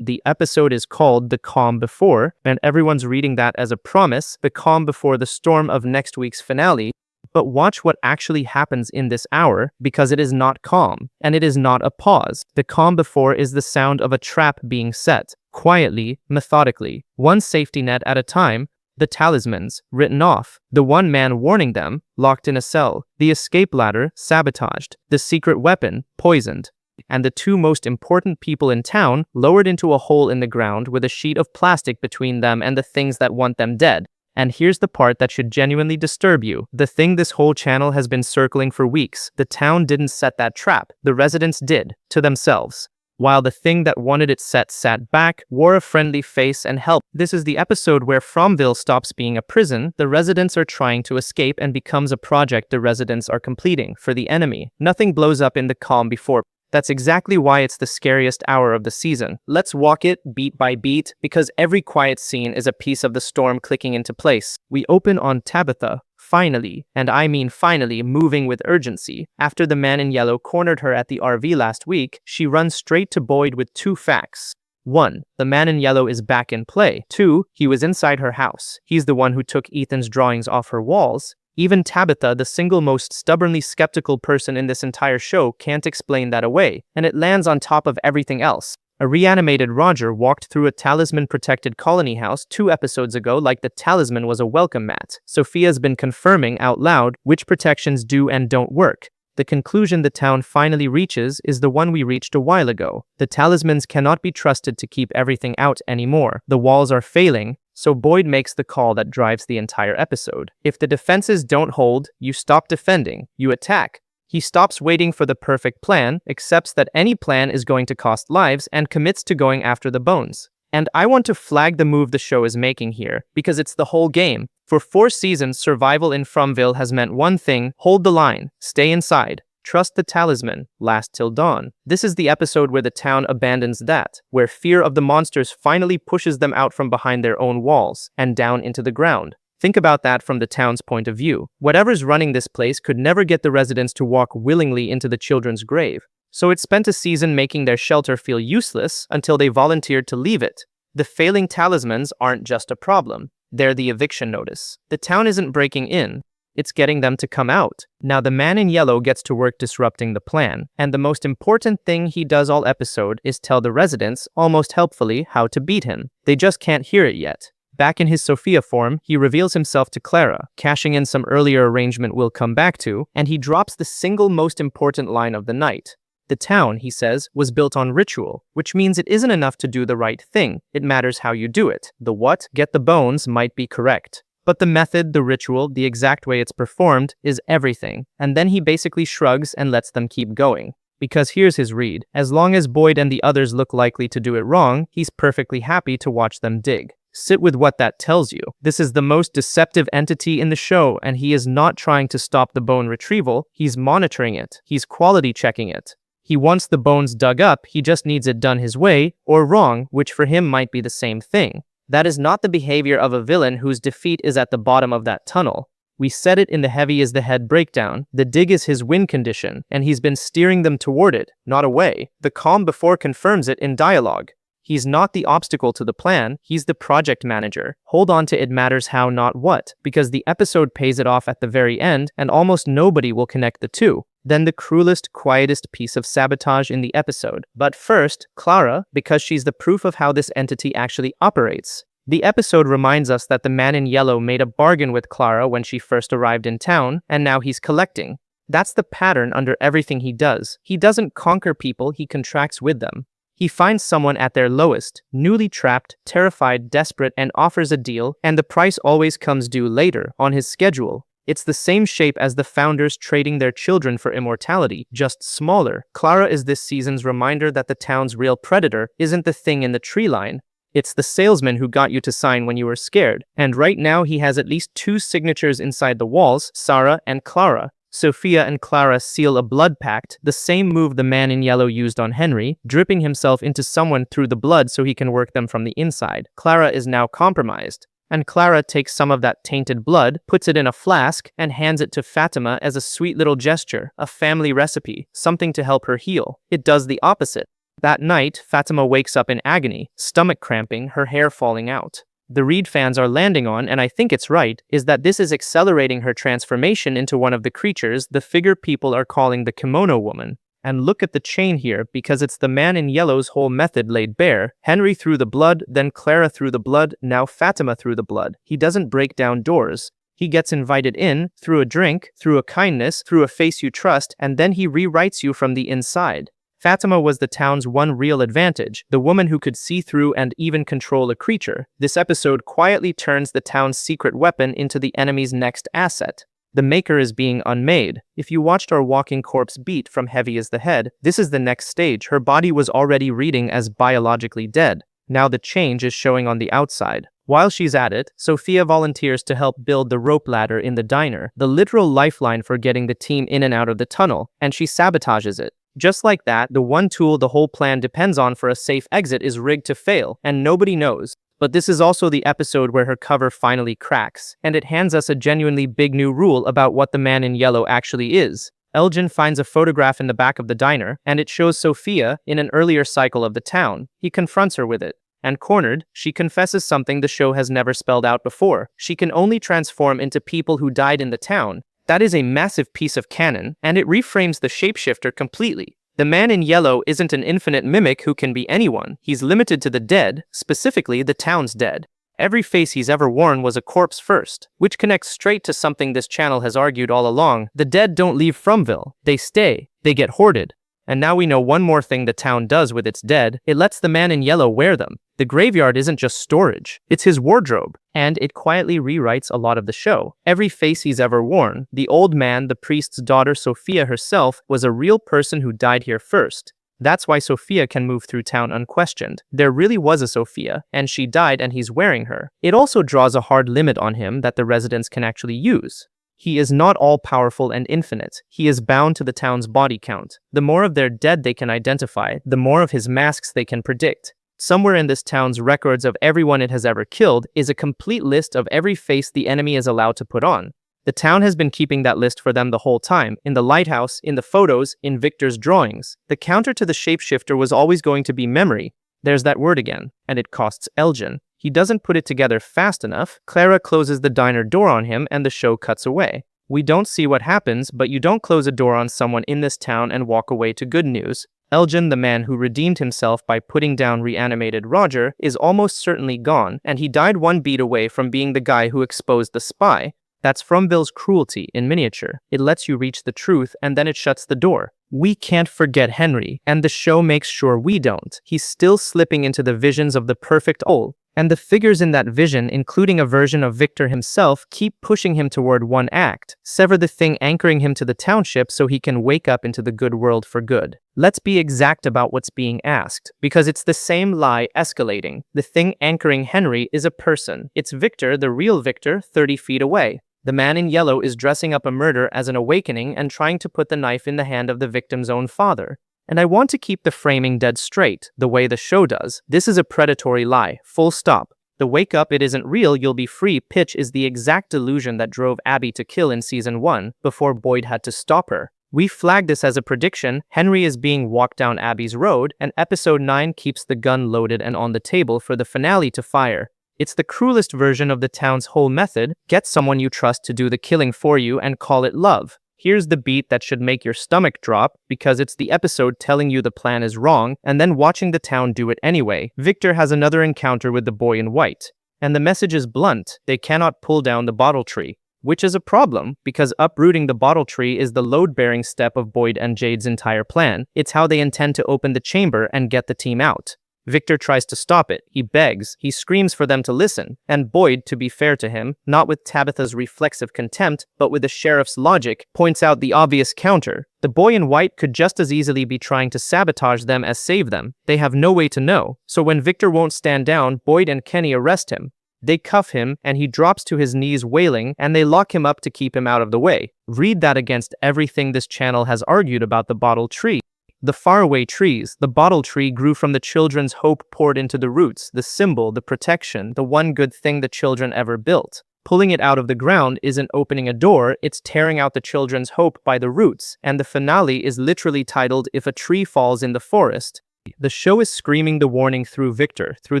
The episode is called The Calm Before, and everyone's reading that as a promise, the calm before the storm of next week's finale. But watch what actually happens in this hour, because it is not calm, and it is not a pause. The calm before is the sound of a trap being set, quietly, methodically, one safety net at a time. The talismans, written off, the one man warning them, locked in a cell, the escape ladder, sabotaged, the secret weapon, poisoned, and the two most important people in town, lowered into a hole in the ground with a sheet of plastic between them and the things that want them dead. And here's the part that should genuinely disturb you. The thing this whole channel has been circling for weeks. The town didn't set that trap. The residents did, to themselves. While the thing that wanted it set sat back, wore a friendly face and helped. This is the episode where Fromville stops being a prison, the residents are trying to escape, and becomes a project the residents are completing for the enemy. Nothing blows up in the calm before. That's exactly why it's the scariest hour of the season. Let's walk it beat by beat, because every quiet scene is a piece of the storm clicking into place. We open on Tabitha, finally, and I mean finally, moving with urgency. After the man in yellow cornered her at the RV last week, she runs straight to Boyd with two facts. 1. The man in yellow is back in play. 2. He was inside her house. He's the one who took Ethan's drawings off her walls. Even Tabitha, the single most stubbornly skeptical person in this entire show, can't explain that away, and it lands on top of everything else. A reanimated Roger walked through a talisman-protected colony house 2 episodes ago like the talisman was a welcome mat. Sophia's been confirming out loud which protections do and don't work. The conclusion the town finally reaches is the one we reached a while ago. The talismans cannot be trusted to keep everything out anymore. The walls are failing, so Boyd makes the call that drives the entire episode. If the defenses don't hold, you stop defending, you attack. He stops waiting for the perfect plan, accepts that any plan is going to cost lives, and commits to going after the bones. And I want to flag the move the show is making here, because it's the whole game. For 4 seasons, survival in Fromville has meant one thing: hold the line, stay inside, trust the talisman, last till dawn. This is the episode where the town abandons that, where fear of the monsters finally pushes them out from behind their own walls, and down into the ground. Think about that from the town's point of view. Whatever's running this place could never get the residents to walk willingly into the children's grave. So it spent a season making their shelter feel useless until they volunteered to leave it. The failing talismans aren't just a problem. They're the eviction notice. The town isn't breaking in. It's getting them to come out. Now the man in yellow gets to work disrupting the plan, and the most important thing he does all episode is tell the residents, almost helpfully, how to beat him. They just can't hear it yet. Back in his Sophia form, he reveals himself to Clara, cashing in some earlier arrangement we'll come back to, and he drops the single most important line of the night. The town, he says, was built on ritual, which means it isn't enough to do the right thing. It matters how you do it. The what, get the bones, might be correct. But the method, the ritual, the exact way it's performed, is everything. And then he basically shrugs and lets them keep going. Because here's his read. As long as Boyd and the others look likely to do it wrong, he's perfectly happy to watch them dig. Sit with what that tells you. This is the most deceptive entity in the show, and he is not trying to stop the bone retrieval, he's monitoring it. He's quality checking it. He wants the bones dug up, he just needs it done his way, or wrong, which for him might be the same thing. That is not the behavior of a villain whose defeat is at the bottom of that tunnel. We said it in the Heavy is the Head breakdown. The dig is his win condition, and he's been steering them toward it, not away. The calm before confirms it in dialogue. He's not the obstacle to the plan, he's the project manager. Hold on to it matters how, not what, because the episode pays it off at the very end, and almost nobody will connect the two. Then the cruelest, quietest piece of sabotage in the episode. But first, Clara, because she's the proof of how this entity actually operates. The episode reminds us that the man in yellow made a bargain with Clara when she first arrived in town, and now he's collecting. That's the pattern under everything he does. He doesn't conquer people, he contracts with them. He finds someone at their lowest, newly trapped, terrified, desperate, and offers a deal, and the price always comes due later, on his schedule. It's the same shape as the founders trading their children for immortality, just smaller. Clara is this season's reminder that the town's real predator isn't the thing in the tree line. It's the salesman who got you to sign when you were scared. And right now he has at least 2 signatures inside the walls, Sarah and Clara. Sophia and Clara seal a blood pact, the same move the man in yellow used on Henry, dripping himself into someone through the blood so he can work them from the inside. Clara is now compromised. And Clara takes some of that tainted blood, puts it in a flask, and hands it to Fatima as a sweet little gesture, a family recipe, something to help her heal. It does the opposite. That night, Fatima wakes up in agony, stomach cramping, her hair falling out. The Reed fans are landing on, and I think it's right, is that this is accelerating her transformation into one of the creatures, the figure people are calling the Kimono Woman. And look at the chain here, because it's the man in yellow's whole method laid bare. Henry threw the blood, then Clara threw the blood, now Fatima threw the blood. He doesn't break down doors. He gets invited in, through a drink, through a kindness, through a face you trust, and then he rewrites you from the inside. Fatima was the town's one real advantage, the woman who could see through and even control a creature. This episode quietly turns the town's secret weapon into the enemy's next asset. The maker is being unmade. If you watched our walking corpse beat from Heavy as the Head, this is the next stage. Her body was already reading as biologically dead. Now the change is showing on the outside. While she's at it, Sophia volunteers to help build the rope ladder in the diner, the literal lifeline for getting the team in and out of the tunnel, and she sabotages it. Just like that, the one tool the whole plan depends on for a safe exit is rigged to fail, and nobody knows. But this is also the episode where her cover finally cracks, and it hands us a genuinely big new rule about what the man in yellow actually is. Elgin finds a photograph in the back of the diner, and it shows Sophia in an earlier cycle of the town. He confronts her with it. And cornered, she confesses something the show has never spelled out before. She can only transform into people who died in the town. That is a massive piece of canon, and it reframes the shapeshifter completely. The man in yellow isn't an infinite mimic who can be anyone. He's limited to the dead, specifically the town's dead. Every face he's ever worn was a corpse first, which connects straight to something this channel has argued all along. The dead don't leave Fromville. They stay. They get hoarded. And now we know one more thing the town does with its dead. It lets the man in yellow wear them. The graveyard isn't just storage, it's his wardrobe. And it quietly rewrites a lot of the show. Every face he's ever worn, the old man, the priest's daughter Sophia herself, was a real person who died here first. That's why Sophia can move through town unquestioned. There really was a Sophia, and she died and he's wearing her. It also draws a hard limit on him that the residents can actually use. He is not all-powerful and infinite. He is bound to the town's body count. The more of their dead they can identify, the more of his masks they can predict. Somewhere in this town's records of everyone it has ever killed is a complete list of every face the enemy is allowed to put on. The town has been keeping that list for them the whole time, in the lighthouse, in the photos, in Victor's drawings. The counter to the shapeshifter was always going to be memory. There's that word again, and it costs Elgin. He doesn't put it together fast enough. Clara closes the diner door on him and the show cuts away. We don't see what happens, but you don't close a door on someone in this town and walk away to good news. Elgin, the man who redeemed himself by putting down reanimated Roger, is almost certainly gone, and he died one beat away from being the guy who exposed the spy. That's Fromville's cruelty in miniature. It lets you reach the truth, and then it shuts the door. We can't forget Henry, and the show makes sure we don't. He's still slipping into the visions of the perfect whole. And the figures in that vision, including a version of Victor himself, keep pushing him toward one act. Sever the thing anchoring him to the township so he can wake up into the good world for good. Let's be exact about what's being asked, because it's the same lie escalating. The thing anchoring Henry is a person. It's Victor, the real Victor, 30 feet away. The man in yellow is dressing up a murder as an awakening and trying to put the knife in the hand of the victim's own father. And I want to keep the framing dead straight, the way the show does. This is a predatory lie, full stop. The wake up it isn't real, you'll be free pitch is the exact delusion that drove Abby to kill in season 1, before Boyd had to stop her. We flagged this as a prediction. Henry is being walked down Abby's road, and episode 9 keeps the gun loaded and on the table for the finale to fire. It's the cruelest version of the town's whole method. Get someone you trust to do the killing for you and call it love. Here's the beat that should make your stomach drop, because it's the episode telling you the plan is wrong, and then watching the town do it anyway. Victor has another encounter with the boy in white. And the message is blunt. They cannot pull down the bottle tree. Which is a problem, because uprooting the bottle tree is the load-bearing step of Boyd and Jade's entire plan. It's how they intend to open the chamber and get the team out. Victor tries to stop it. He begs. He screams for them to listen. And Boyd, to be fair to him, not with Tabitha's reflexive contempt, but with the sheriff's logic, points out the obvious counter. The boy in white could just as easily be trying to sabotage them as save them. They have no way to know. So when Victor won't stand down, Boyd and Kenny arrest him. They cuff him, and he drops to his knees wailing, and they lock him up to keep him out of the way. Read that against everything this channel has argued about the bottle tree. The faraway trees, the bottle tree grew from the children's hope poured into the roots, the symbol, the protection, the one good thing the children ever built. Pulling it out of the ground isn't opening a door, it's tearing out the children's hope by the roots, and the finale is literally titled If a Tree Falls in the Forest. The show is screaming the warning through Victor, through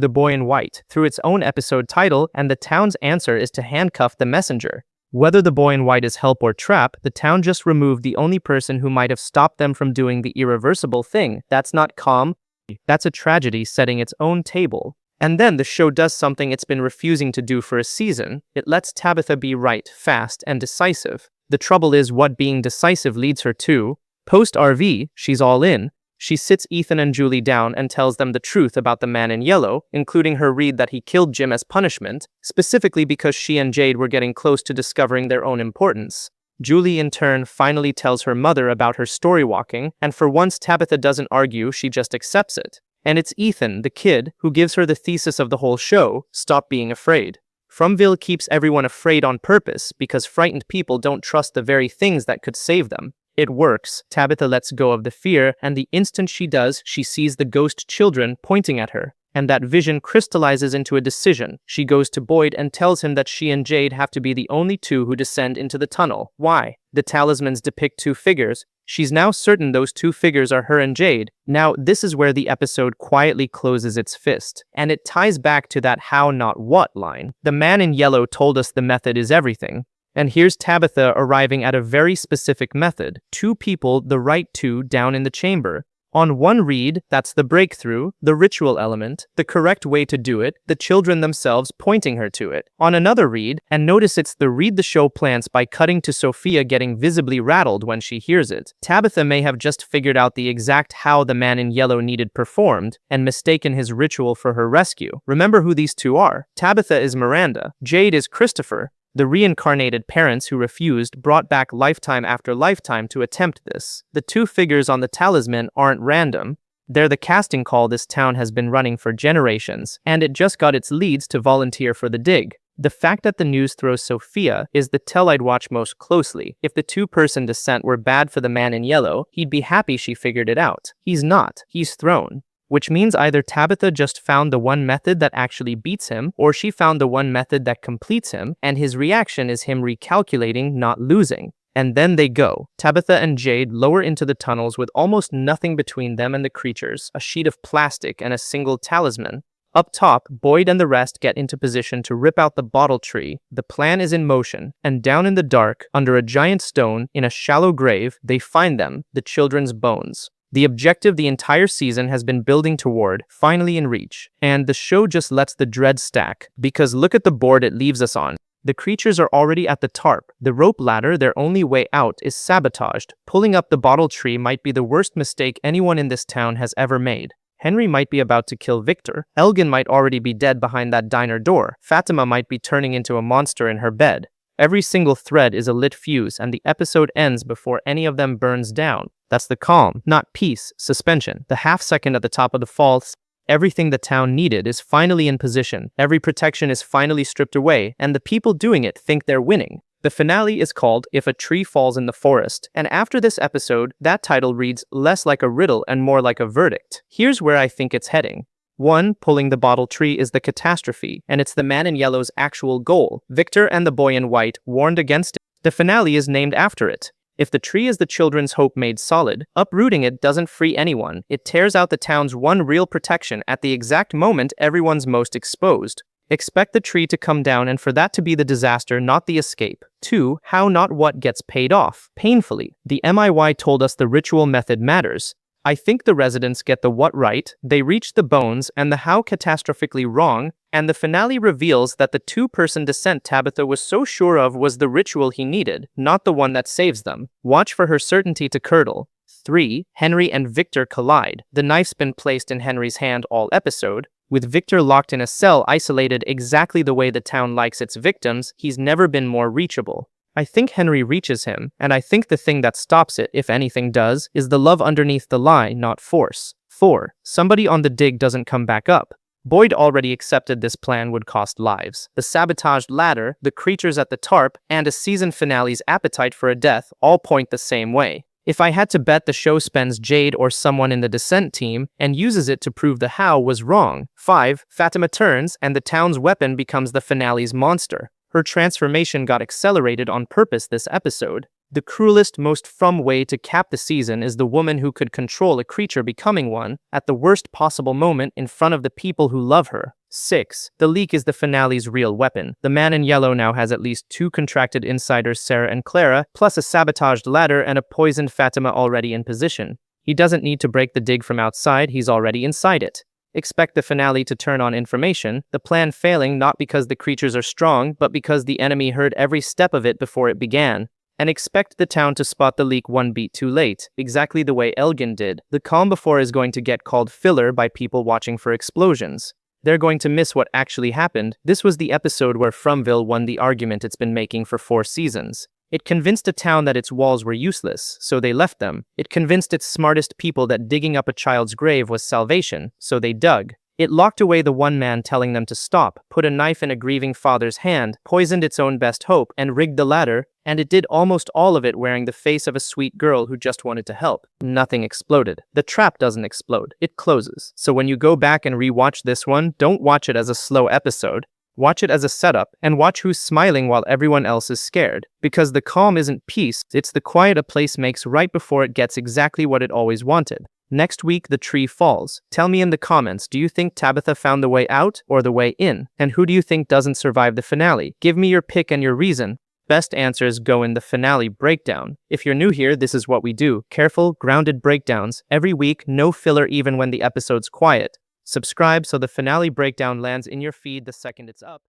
the boy in white, through its own episode title, and the town's answer is to handcuff the messenger. Whether the boy in white is help or trap, the town just removed the only person who might have stopped them from doing the irreversible thing. That's not calm. That's a tragedy setting its own table. And then the show does something it's been refusing to do for a season. It lets Tabitha be right, fast, and decisive. The trouble is what being decisive leads her to. Post-RV, she's all in. She sits Ethan and Julie down and tells them the truth about the man in yellow, including her read that he killed Jim as punishment, specifically because she and Jade were getting close to discovering their own importance. Julie, in turn, finally tells her mother about her story walking, and for once Tabitha doesn't argue, she just accepts it. And it's Ethan, the kid, who gives her the thesis of the whole show: stop being afraid. Fromville keeps everyone afraid on purpose because frightened people don't trust the very things that could save them. It works. Tabitha lets go of the fear, and the instant she does, she sees the ghost children pointing at her. And that vision crystallizes into a decision. She goes to Boyd and tells him that she and Jade have to be the only two who descend into the tunnel. Why? The talismans depict two figures. She's now certain those two figures are her and Jade. Now, this is where the episode quietly closes its fist. And it ties back to that how not what line. The man in yellow told us the method is everything. And here's Tabitha arriving at a very specific method. Two people, the right two, down in the chamber. On one read, that's the breakthrough, the ritual element, the correct way to do it, the children themselves pointing her to it. On another read, and notice it's the read the show plants by cutting to Sophia getting visibly rattled when she hears it. Tabitha may have just figured out the exact how the man in yellow needed performed, and mistaken his ritual for her rescue. Remember who these two are. Tabitha is Miranda, Jade is Christopher. The reincarnated parents who refused brought back lifetime after lifetime to attempt this. The two figures on the talisman aren't random. They're the casting call this town has been running for generations, and it just got its leads to volunteer for the dig. The fact that the news throws Sophia is the tell I'd watch most closely. If the two-person descent were bad for the man in yellow, he'd be happy she figured it out. He's not. He's thrown. Which means either Tabitha just found the one method that actually beats him, or she found the one method that completes him, and his reaction is him recalculating, not losing. And then they go. Tabitha and Jade lower into the tunnels with almost nothing between them and the creatures, a sheet of plastic and a single talisman. Up top, Boyd and the rest get into position to rip out the bottle tree. The plan is in motion, and down in the dark, under a giant stone, in a shallow grave, they find them, the children's bones. The objective the entire season has been building toward, finally in reach. And the show just lets the dread stack, because look at the board it leaves us on. The creatures are already at the tarp. The rope ladder, their only way out, is sabotaged. Pulling up the bottle tree might be the worst mistake anyone in this town has ever made. Henry might be about to kill Victor. Elgin might already be dead behind that diner door. Fatima might be turning into a monster in her bed. Every single thread is a lit fuse, and the episode ends before any of them burns down. That's the calm, not peace, suspension. The half second at the top of the falls. Everything the town needed is finally in position. Every protection is finally stripped away, and the people doing it think they're winning. The finale is called If a Tree Falls in the Forest, and after this episode, that title reads less like a riddle and more like a verdict. Here's where I think it's heading. 1. Pulling the bottle tree is the catastrophe, and it's the man in yellow's actual goal. Victor and the boy in white warned against it. The finale is named after it. If the tree is the children's hope made solid, uprooting it doesn't free anyone. It tears out the town's one real protection at the exact moment everyone's most exposed. Expect the tree to come down and for that to be the disaster, not the escape. 2. How not what gets paid off. Painfully. The MIY told us the ritual method matters. I think the residents get the what right, they reach the bones, and the how catastrophically wrong, and the finale reveals that the two-person descent Tabitha was so sure of was the ritual he needed, not the one that saves them. Watch for her certainty to curdle. 3. Henry and Victor collide. The knife's been placed in Henry's hand all episode. With Victor locked in a cell isolated exactly the way the town likes its victims, he's never been more reachable. I think Henry reaches him, and I think the thing that stops it, if anything does, is the love underneath the lie, not force. 4. Somebody on the dig doesn't come back up. Boyd already accepted this plan would cost lives. The sabotaged ladder, the creatures at the tarp, and a season finale's appetite for a death all point the same way. If I had to bet, the show spends Jade or someone in the descent team and uses it to prove the how was wrong. 5. Fatima turns, and the town's weapon becomes the finale's monster. Her transformation got accelerated on purpose this episode. The cruelest, most from way to cap the season is the woman who could control a creature becoming one at the worst possible moment in front of the people who love her. 6. The leak is the finale's real weapon. The man in yellow now has at least 2 contracted insiders, Sarah and Clara, plus a sabotaged ladder and a poisoned Fatima already in position. He doesn't need to break the dig from outside, he's already inside it. Expect the finale to turn on information, the plan failing not because the creatures are strong, but because the enemy heard every step of it before it began. And expect the town to spot the leak one beat too late, exactly the way Elgin did. The calm before is going to get called filler by people watching for explosions. They're going to miss what actually happened. This was the episode where Fromville won the argument it's been making for 4 seasons. It convinced a town that its walls were useless, so they left them. It convinced its smartest people that digging up a child's grave was salvation, so they dug. It locked away the one man telling them to stop, put a knife in a grieving father's hand, poisoned its own best hope, and rigged the ladder, and it did almost all of it wearing the face of a sweet girl who just wanted to help. Nothing exploded. The trap doesn't explode, it closes. So when you go back and rewatch this one, don't watch it as a slow episode. Watch it as a setup, and watch who's smiling while everyone else is scared. Because the calm isn't peace, it's the quiet a place makes right before it gets exactly what it always wanted. Next week, the tree falls. Tell me in the comments, do you think Tabitha found the way out or the way in? And who do you think doesn't survive the finale? Give me your pick and your reason. Best answers go in the finale breakdown. If you're new here, this is what we do. Careful, grounded breakdowns. Every week, no filler even when the episode's quiet. Subscribe so the finale breakdown lands in your feed the second it's up.